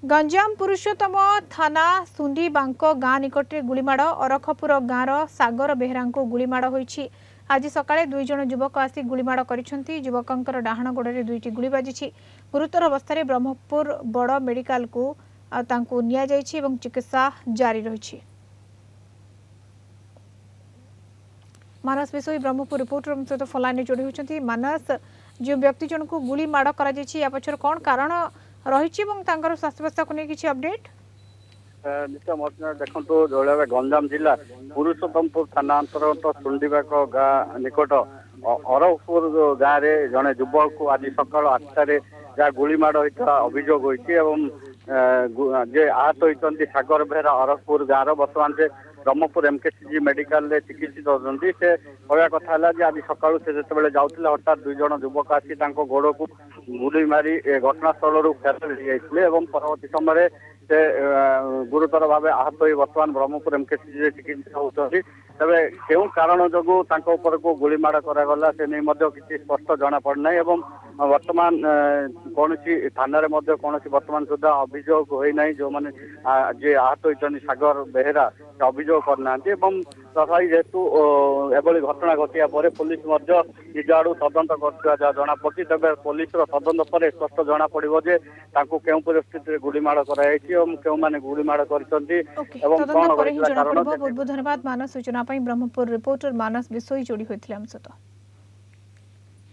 गंजाम पुरुषोत्तम थाना सुंडी बांक गाँ निकट में गुलीमाड़ अरखपुर गाँव सागर बेहरा को गुलीमाड़ होईछि। आज सकाळे दुई जन युवक आसी गुलीमाड़ करिसेंति। युवकंकर डाहाण गोड़े दुईटी गुली बाजिछि। गुरुतर अवस्था ब्रह्मपुर बड़ मेडिकल को तांकु निया जाइछि एवं चिकित्सा जारी रहिछि। मानस विषय ब्रह्मपुर रिपोर्टर सहित फलानी जोड़ी होती। मानस जो व्यक्ति जन को गुली माड़ कर पछर कौन कारण रही स्वास्थ्यावस्था को नहीं अपडेट निश्चय मत देखो जो गंजाम जिला पुरुषोत्तमपुर थाना अंतर्गत सुंडीबाक गाँ निकट अरखपुर गाँव में जड़े युवक को आज सकाल 8टार जहाँ गुलीमाड़ होता अभियोग होती जे आहत होती सागर बेहरा अरखपुर गाँव बर्तमान से ब्रह्मपुर एमकेसीजी मेडिकल चिकित्सित होती से कहवा कथा है आज सकाल से जिते जाते हठात दुई जन युवक आसी गोड़ को गुली मारी घटनास्थल फेराई जाते परवर्त समय से गुरुतर भाव आहत हो बर्तमान ब्रह्मपुर एमकेसीजी चिकित्सित होती तेरे क्यों कारण जो को गुलीमाड़ कराला से नहीं किसी स्पष्ट जना पड़ना बर्तमान कौन थाना कौन बर्तमान सुधा अभियोग होना जो मैंने जे आहत होती सागर बेहरा अभियोग करना तथापि जेहेतु एभली घटना घटिया पुलिस निज आड़ तदंत कर जना पड़ी तेज पुलिस तदंत पर स्पष्ट जना पड़ो जे क्यों परिस्थिति गुलीमाड़ कर गुलीमाड़ कर बहुत बहुत धन्यवाद मानस सूचना ब्रह्मपुर रिपोर्टर मानस विषय जोड़ी होता।